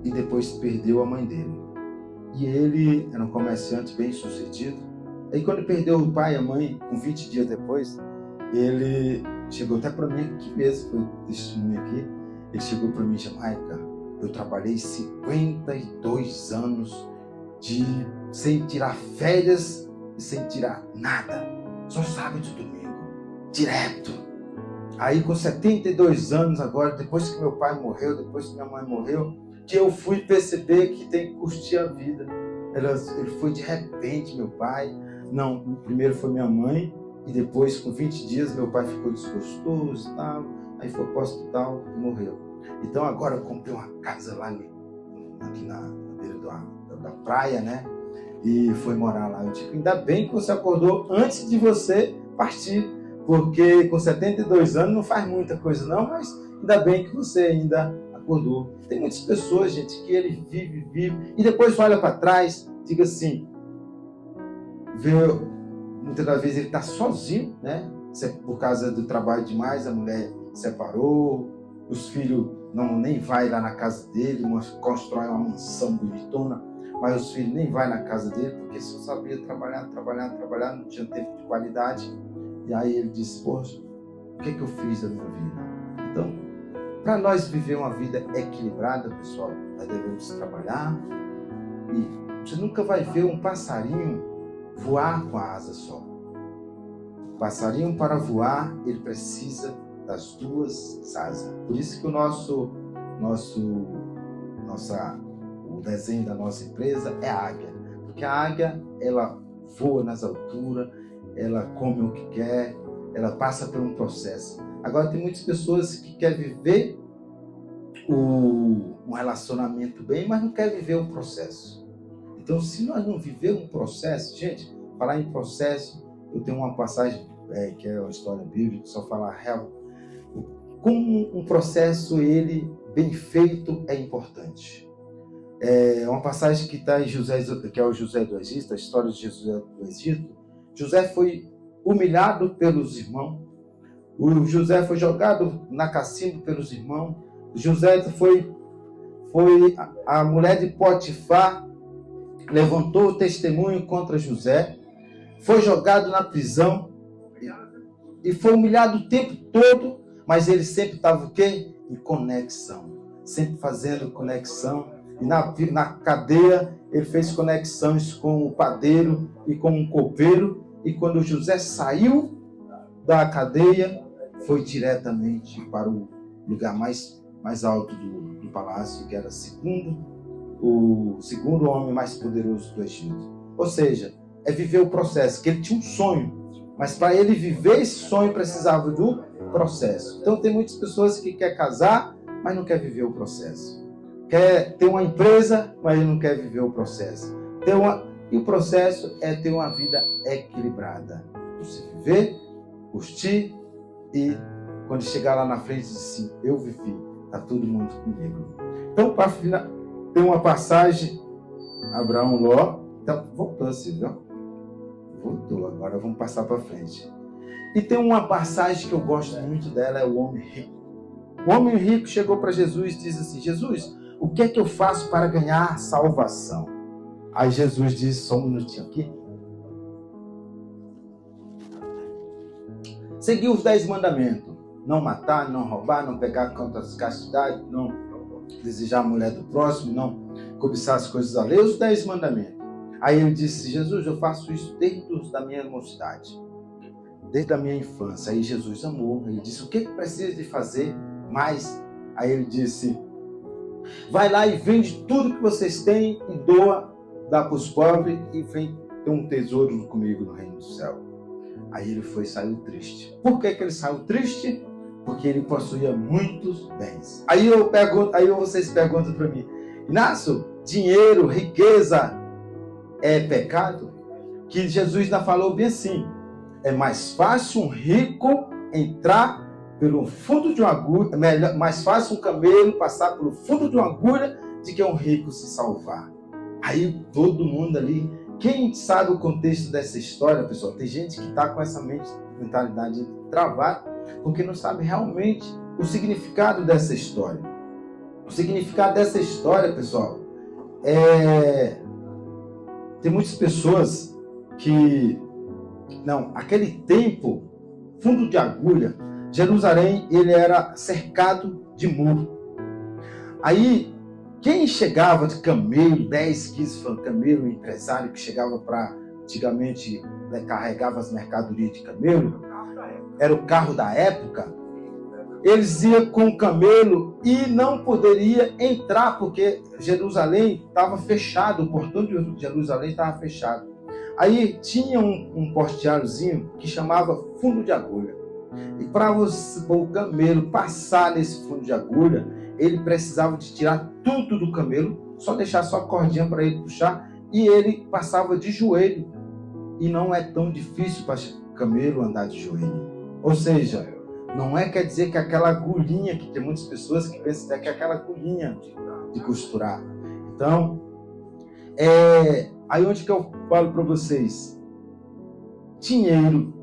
e depois perdeu a mãe dele. E ele era um comerciante bem sucedido. Aí quando ele perdeu o pai e a mãe, com 20 dias depois, ele chegou até para mim aqui mesmo, foi testemunho aqui. Ele chegou para mim e disse: Maica, eu trabalhei 52 anos sem tirar férias e sem tirar nada. Só sábado e domingo, direto. Aí com 72 anos agora, depois que meu pai morreu, depois que minha mãe morreu, que eu fui perceber que tem que curtir a vida. Ele foi de repente, meu pai. Não, o primeiro foi minha mãe, e depois, com 20 dias, meu pai ficou desgostoso e tal. Aí foi para o hospital e morreu. Então agora eu comprei uma casa lá aqui na beira da praia, né? E foi morar lá. Eu digo: ainda bem que você acordou antes de você partir, porque com 72 anos não faz muita coisa não, mas ainda bem que você ainda acordou. Tem muitas pessoas, gente, que ele vive, e depois olha para trás, diga assim, muitas das vezes ele está sozinho, né? Por causa do trabalho demais, a mulher separou, os filhos nem vai lá na casa dele, constrói uma mansão bonitona, mas os filhos nem vai na casa dele, porque só sabia trabalhar, não tinha tempo de qualidade. E aí ele disse: poxa, o que eu fiz da minha vida? Então, para nós viver uma vida equilibrada, pessoal, nós devemos trabalhar, e você nunca vai ver um passarinho voar com a asa só. O passarinho, para voar, ele precisa das duas asas. Por isso que o desenho da nossa empresa é a águia. Porque a águia, ela voa nas alturas, ela come o que quer, ela passa por um processo. Agora tem muitas pessoas que querem viver um relacionamento bem, mas não querem viver o processo. Então, se nós não vivermos um processo, gente, falar em processo, eu tenho uma passagem que é uma história bíblica, só falar real. Como um processo, ele bem feito, é importante. É uma passagem que está em José, que é o José do Egito, a história de José do Egito. José foi humilhado pelos irmãos. O José foi jogado na cacimba pelos irmãos. José foi a mulher de Potifar levantou o testemunho contra José, foi jogado na prisão e foi humilhado o tempo todo, mas ele sempre estava o quê? Em conexão, sempre fazendo conexão. E na cadeia ele fez conexões com o padeiro e com um copeiro, e quando José saiu da cadeia, foi diretamente para o lugar mais alto do palácio, que era o segundo homem mais poderoso do Egito. Ou seja, é viver o processo, que ele tinha um sonho, mas para ele viver esse sonho precisava do processo. Então tem muitas pessoas que querem casar, mas não quer viver o processo. Quer ter uma empresa, mas não quer viver o processo. E o processo é ter uma vida equilibrada. Você viver curtir e quando chegar lá na frente, diz assim, eu vivi, está todo mundo comigo. Então, para finalizar, tem uma passagem, Abraão, Ló, então, voltou assim, viu? Voltou, agora vamos passar para frente. E tem uma passagem que eu gosto muito dela, é o homem rico. O homem rico chegou para Jesus e diz assim, Jesus, o que é que eu faço para ganhar salvação? Aí Jesus disse, só um minutinho aqui. Seguir os 10 mandamentos. Não matar, não roubar, não pegar contra as castidades, não desejar a mulher do próximo, não cobiçar as coisas alheias, os 10 mandamentos. Aí ele disse, Jesus, eu faço isso desde a minha mocidade, desde a minha infância. Aí Jesus amou, ele disse, o que precisa de fazer mais? Aí ele disse, vai lá e vende tudo que vocês têm e doa, dá para os pobres e vem ter um tesouro comigo no reino do céu. Aí ele foi e saiu triste. Por que ele saiu triste? Porque ele possuía muitos bens. Aí vocês perguntam para mim, Inácio, dinheiro, riqueza é pecado? Que Jesus ainda falou bem assim, é mais fácil um rico entrar pelo fundo de uma agulha, mais fácil um camelo passar pelo fundo de uma agulha do que um rico se salvar. Aí todo mundo ali, quem sabe o contexto dessa história, pessoal, tem gente que está com essa mentalidade travada, porque não sabe realmente o significado dessa história. O significado dessa história, pessoal, tem muitas pessoas que, aquele tempo, fundo de agulha, Jerusalém, ele era cercado de muro. Aí, quem chegava de camelo, 10, 15 camelo, empresário que chegava para, antigamente, carregava as mercadorias de camelo, era o carro da época, eles iam com o camelo e não poderia entrar, porque Jerusalém estava fechado, o portão de Jerusalém estava fechado. Aí tinha um posteariozinho que chamava fundo de agulha. E para o camelo passar nesse fundo de agulha, ele precisava de tirar tudo do camelo, só deixar só a cordinha para ele puxar, e ele passava de joelho. E não é tão difícil para o camelo andar de joelho. Ou seja, não quer dizer que aquela agulhinha, que tem muitas pessoas que pensam que é aquela agulhinha de costurar. Então, aí onde que eu falo para vocês? Dinheiro.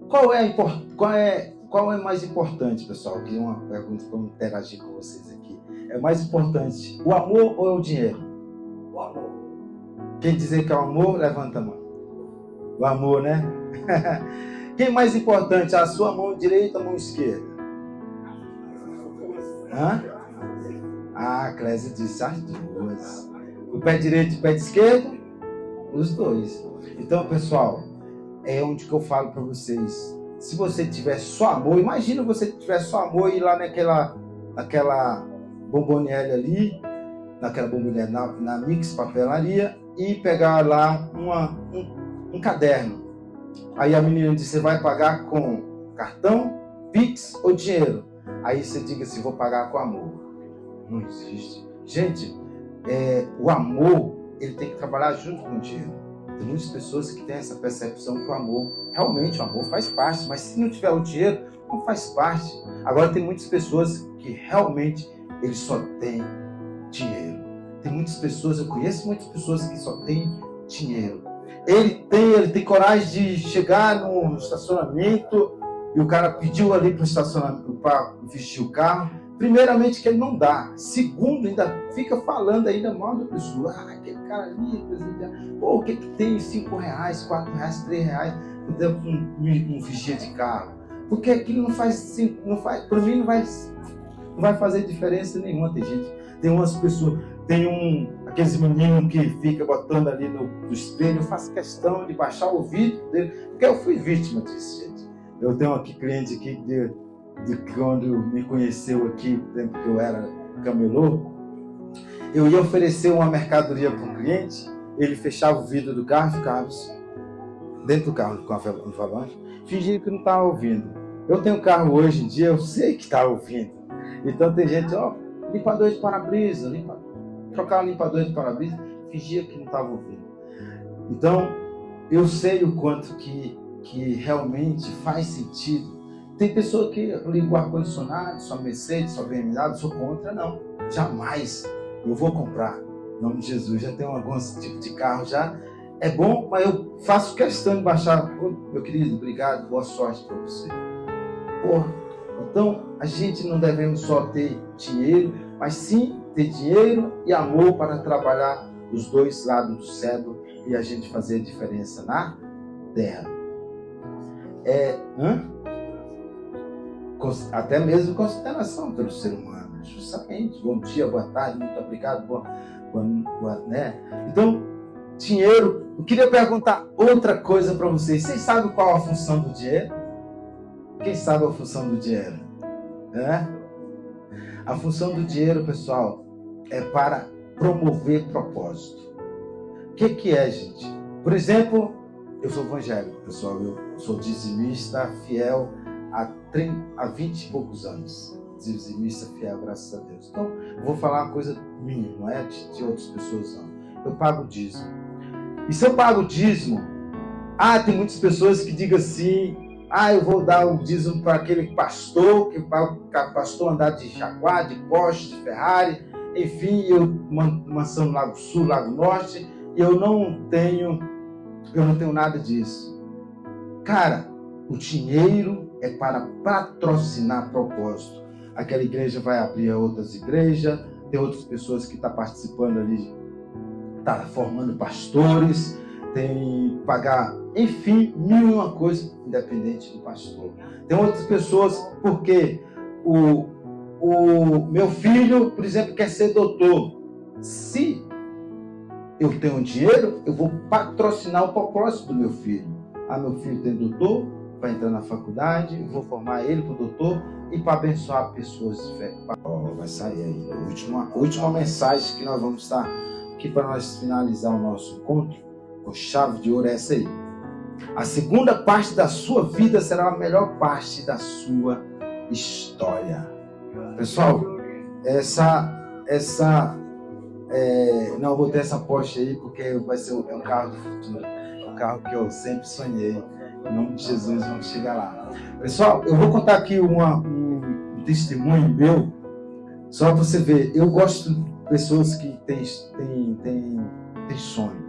Qual é mais importante, pessoal? Que é uma pergunta para eu interagir com vocês aqui. É mais importante o amor ou é o dinheiro? O amor. Quem dizer que é o amor, levanta a mão. O amor, né? Quem é mais importante, a sua mão direita ou a mão esquerda? Hã? Ah, a Clésia disse as duas. O pé direito e o pé esquerdo? Os dois. Então, pessoal, é onde que eu falo para vocês. Se você tiver só amor, imagina você tiver só amor e ir lá naquela bomboniere ali, naquela bomboniere na Mix Papelaria e pegar lá um caderno. Aí a menina diz, você vai pagar com cartão, Pix ou dinheiro? Aí você diga assim, vou pagar com amor. Não existe. Gente, o amor, ele tem que trabalhar junto com o dinheiro. Tem muitas pessoas que têm essa percepção que o amor, realmente o amor faz parte, mas se não tiver o dinheiro, não faz parte. Agora tem muitas pessoas que realmente eles só têm dinheiro. Tem muitas pessoas, eu conheço muitas pessoas que só têm dinheiro. Ele tem coragem de chegar no estacionamento e o cara pediu ali para o estacionamento para vestir o carro. Primeiramente que ele não dá. Segundo, ainda fica falando ainda mal da pessoa. Ah, aquele cara ali, pô, o que tem R$5, R$4, R$3 um vigia de carro? Porque aquilo não faz, para mim não vai fazer diferença nenhuma. Tem umas pessoas, aqueles meninos que fica botando ali no espelho, eu faço questão de baixar o vídeo dele, porque eu fui vítima disso, gente. Eu tenho aqui cliente aqui de quando me conheceu aqui, no tempo que eu era camelô, eu ia oferecer uma mercadoria para um cliente, ele fechava o vidro do carro, ficava dentro do carro com a falante, fingindo que não estava ouvindo. Eu tenho carro hoje em dia, eu sei que está ouvindo. Então tem gente, limpador de para-brisa, trocar o limpador de para-brisa, fingia que não estava ouvindo. Então, eu sei o quanto que que realmente faz sentido. Tem pessoa que liga o ar-condicionado, sua Mercedes, sua BMW, eu sou contra, não. Jamais eu vou comprar. Em nome de Jesus, já tenho alguns tipos de carro já. É bom, mas eu faço questão de baixar. Meu querido, obrigado, boa sorte para você. Porra, então a gente não devemos só ter dinheiro, mas sim ter dinheiro e amor para trabalhar os dois lados do céu e a gente fazer a diferença na terra. Até mesmo consideração pelo ser humano, justamente. Bom dia, boa tarde, muito obrigado, né? Então, dinheiro. Eu queria perguntar outra coisa para vocês. Vocês sabem qual a função do dinheiro? Quem sabe a função do dinheiro? A função do dinheiro, pessoal, é para promover propósito. O que é, gente? Por exemplo, eu sou evangélico, pessoal. Eu sou dizimista fiel há 20 e poucos anos. Dizimista fiel, graças a Deus. Então, eu vou falar uma coisa minha, não é de outras pessoas, não. Eu pago dízimo. E se eu pago dízimo, tem muitas pessoas que digam assim, eu vou dar o dízimo para aquele pastor, que para o pastor andar de Jaguar, de Porsche, de Ferrari, enfim, eu mansão no Lago Sul, Lago Norte, e eu não tenho nada disso. Cara, o dinheiro é para patrocinar propósito. Aquela igreja vai abrir outras igrejas, tem outras pessoas que estão participando ali, está formando pastores, tem que pagar, enfim, mil e uma coisa, independente do pastor. Tem outras pessoas, porque o meu filho, por exemplo, quer ser doutor. Se eu tenho dinheiro, eu vou patrocinar o propósito do meu filho. Meu filho tem doutor, vai entrar na faculdade, eu vou formar ele para o doutor e para abençoar pessoas de fé. Vai sair aí a última mensagem que nós vamos estar aqui para nós finalizar o nosso encontro. Com chave de ouro é essa aí. A segunda parte da sua vida será a melhor parte da sua história. Pessoal, não, eu botei essa Porsche aí porque vai ser um carro do futuro. Um carro que eu sempre sonhei. Em nome de Jesus, vamos chegar lá. Pessoal, eu vou contar aqui um testemunho meu, só para você ver. Eu gosto de pessoas que têm sonho.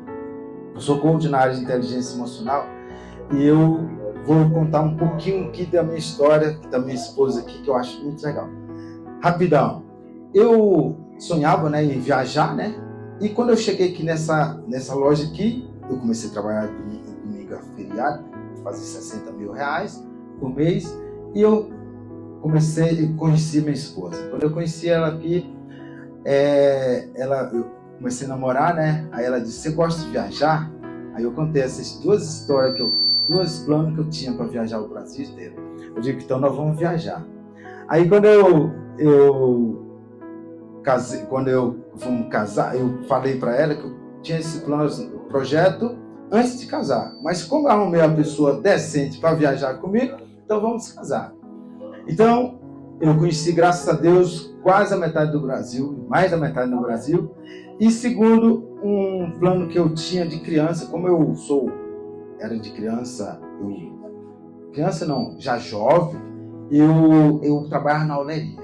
Eu sou coach na área de inteligência emocional e eu vou contar um pouquinho aqui da minha história, da minha esposa aqui, que eu acho muito legal. Rapidão. Eu sonhava, né, em viajar, né? E quando eu cheguei aqui nessa loja aqui, eu comecei a trabalhar domingo a feriado, fazer 60 mil reais por mês, e eu conheci minha esposa. Quando eu conheci ela aqui, eu comecei a namorar, né? Aí ela disse, você gosta de viajar? Aí eu contei essas duas planos que eu tinha para viajar o Brasil inteiro. Eu digo, então nós vamos viajar. Aí quando fomos casar, eu falei para ela que eu tinha esse projeto antes de casar. Mas como eu arrumei uma pessoa decente para viajar comigo, então vamos casar. Então, eu conheci, graças a Deus, quase a metade do Brasil, mais da metade do Brasil. E segundo, um plano que eu tinha de criança, como eu era de criança, já jovem, eu trabalhava na oleria.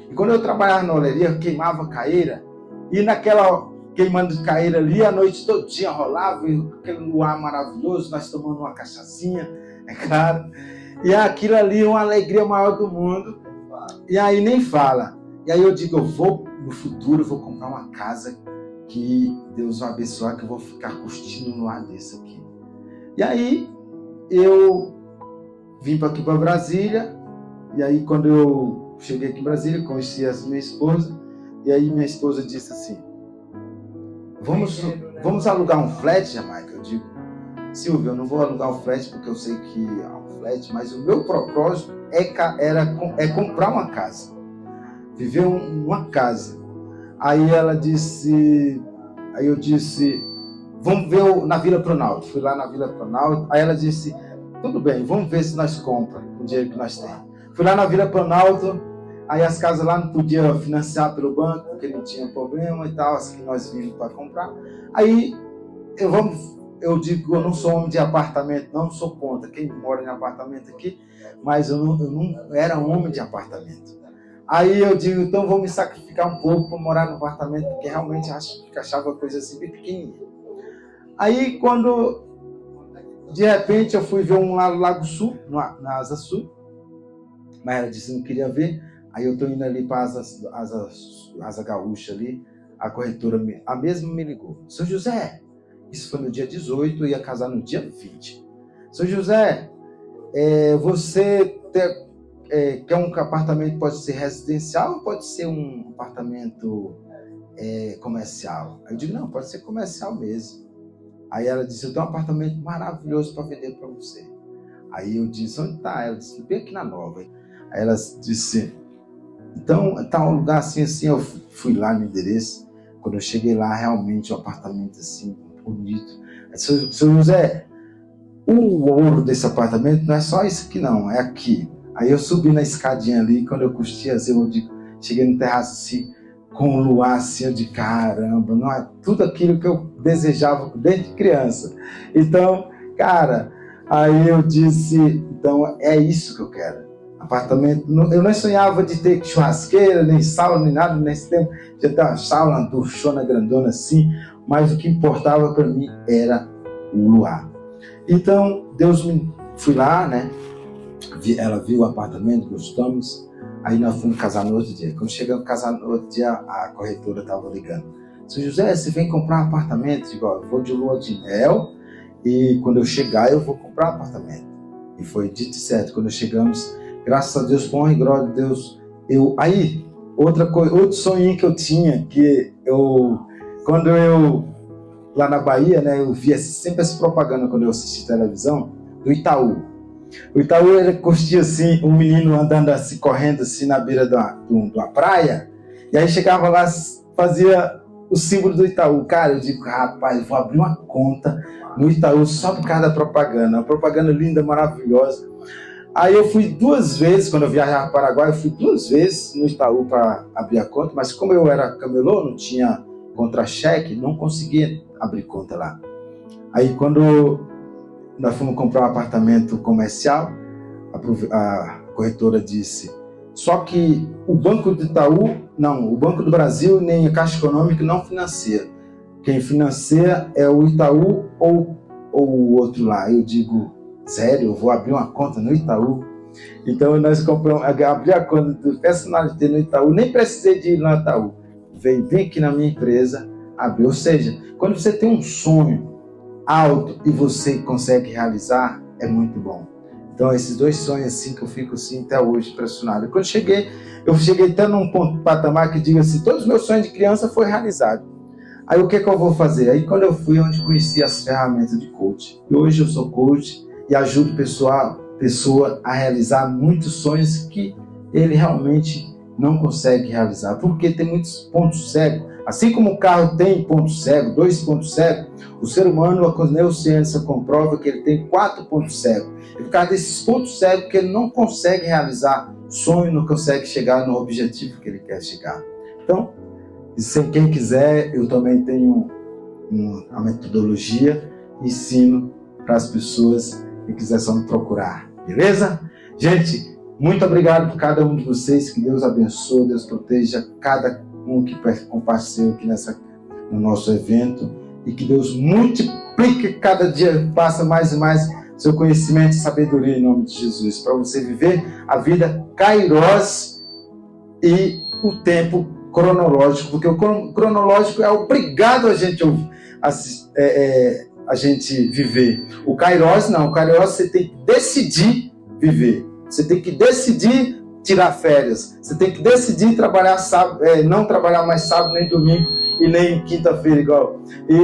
E quando eu trabalhava na oleria, eu queimava caeira, e naquela queimando caeira ali, a noite todinha rolava, aquele luar maravilhoso, nós tomando uma cachaçinha, é claro, e aquilo ali, uma alegria maior do mundo, e aí nem fala. E aí eu digo, no futuro, eu vou comprar uma casa que Deus vai abençoar, que eu vou ficar curtindo um luar desse aqui. E aí, eu vim aqui para Brasília, e aí quando eu cheguei aqui em Brasília, conheci a minha esposa, e aí minha esposa disse assim, vamos alugar um flat, Jamaica? Eu digo, Silvia, eu não vou alugar um flat porque eu sei que é um flat, mas o meu propósito é comprar uma casa, viver uma casa. Aí eu disse, vamos ver na Vila Pronaldo. Fui lá na Vila Pronaldo, aí ela disse, tudo bem, vamos ver se nós compramos com o dinheiro que nós temos. Fui lá na Vila Pronaldo, aí as casas lá não podiam financiar pelo banco, porque não tinha problema e tal, as que nós vimos para comprar. Aí eu eu digo que eu não sou homem de apartamento, não sou contra quem mora em apartamento aqui, mas eu não era homem de apartamento. Aí eu digo, então vou me sacrificar um pouco para morar no apartamento, porque realmente achava a coisa assim bem pequenininha. Aí quando, de repente, eu fui ver um lá no Lago Sul, na Asa Sul, mas ela disse que não queria ver. Aí eu estou indo ali para Asa Gaúcha ali, a corretora, a mesma me ligou. Seu José, isso foi no dia 18, eu ia casar no dia 20. Seu José, você quer um apartamento, pode ser residencial ou pode ser um apartamento comercial? Aí eu digo, não, pode ser comercial mesmo. Aí ela disse, eu tenho um apartamento maravilhoso para vender para você. Aí eu disse, onde está? Ela disse, bem aqui na Nova. Aí ela disse, então está um lugar assim, eu fui lá no endereço. Quando eu cheguei lá, realmente um apartamento assim, bonito. Seu José, o ouro desse apartamento não é só isso aqui não, é aqui. Aí eu subi na escadinha ali, quando eu curti assim, eu cheguei no terraço assim, com o luar assim, eu de caramba, não é tudo aquilo que eu desejava desde criança. Então, cara, aí eu disse, então é isso que eu quero. Apartamento, eu não sonhava de ter churrasqueira, nem sala, nem nada nesse tempo. Já tem uma sala, uma duchona grandona assim, mas o que importava para mim era o luar. Então, fui lá, né? Ela viu o apartamento, gostamos. Aí nós fomos casar no outro dia. Quando chegamos a casar no outro dia, a corretora estava ligando. Seu José, você vem comprar um apartamento? Eu digo, eu vou de lua de mel e quando eu chegar eu vou comprar um apartamento. E foi dito certo. Quando chegamos, graças a Deus, com honra e glória de Deus, outro sonho que eu tinha, que quando eu, lá na Bahia, né, eu via sempre essa propaganda quando eu assisti televisão, do Itaú. O Itaú, ele curtia assim, um menino andando assim, correndo assim na beira de uma praia, e aí chegava lá, fazia o símbolo do Itaú. Cara, eu digo, rapaz, vou abrir uma conta no Itaú só por causa da propaganda, uma propaganda linda, maravilhosa. Aí eu fui 2 vezes, quando eu viajava para o Paraguai, eu fui 2 vezes no Itaú para abrir a conta, mas como eu era camelô, não tinha contra-cheque, não conseguia abrir conta lá. Aí quando nós fomos comprar um apartamento comercial, a corretora disse, só que o Banco do Itaú, não, o Banco do Brasil nem a Caixa Econômica não financia. Quem financia é o Itaú ou o outro lá. Eu digo, sério, eu vou abrir uma conta no Itaú? Então nós compramos, abri a conta do personalité no Itaú, nem precisei de ir no Itaú. Vem aqui na minha empresa, abri. Ou seja, quando você tem um sonho alto e você consegue realizar, é muito bom. Então esses 2 sonhos assim que eu fico assim até hoje impressionado. Quando eu cheguei até num patamar que digo assim, todos os meus sonhos de criança foram realizados. Aí o que eu vou fazer? Aí quando eu fui onde conheci as ferramentas de coach. E hoje eu sou coach e ajudo pessoa a realizar muitos sonhos que ele realmente não consegue realizar, porque tem muitos pontos cegos. Assim como o carro tem ponto cego, 2 pontos cegos, o ser humano, a neurociência comprova que ele tem 4 pontos cegos. E por causa desses pontos cegos que ele não consegue realizar sonho, não consegue chegar no objetivo que ele quer chegar. Então, quem quiser, eu também tenho uma metodologia, ensino para as pessoas que quiser só me procurar. Beleza? Gente, muito obrigado por cada um de vocês, que Deus abençoe, Deus proteja cada um que compartilhou aqui no nosso evento e que Deus multiplique cada dia, passa mais e mais seu conhecimento e sabedoria em nome de Jesus, para você viver a vida kairos e o tempo cronológico, porque o cronológico é obrigado a gente viver. O kairos não, o kairos você tem que decidir viver, você tem que decidir tirar férias, você tem que decidir trabalhar sábado, não trabalhar mais sábado nem domingo e nem quinta-feira igual. E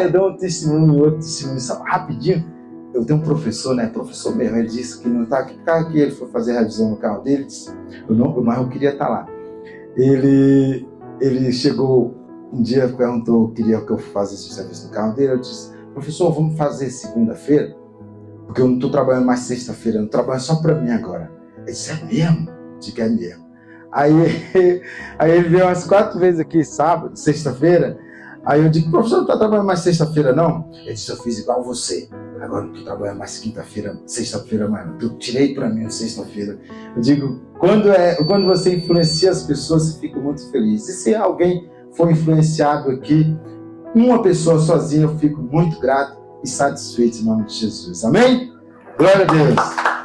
eu dou um testemunho, outro testemunho, só rapidinho. Eu tenho um professor, né, professor mesmo, ele disse que não está aqui, por causa que ele foi fazer revisão no carro dele, disse, mas eu queria estar lá. Ele chegou um dia, perguntou, queria que eu fizesse serviço no carro dele, eu disse, professor, vamos fazer segunda-feira? Porque eu não estou trabalhando mais sexta-feira, eu não trabalho só para mim agora. Ele disse, é mesmo? Eu disse, é mesmo. Aí ele veio umas 4 vezes aqui, sábado, sexta-feira, Aí eu digo, professor, não está trabalhando mais sexta-feira, não? Ele disse, eu fiz igual você. Agora não estou trabalhando mais quinta-feira, sexta-feira, mais não. Eu tirei para mim sexta-feira. Eu digo, quando você influencia as pessoas, você fica muito feliz. E se alguém for influenciado aqui, uma pessoa sozinha, eu fico muito grato e satisfeito em nome de Jesus. Amém? Glória a Deus.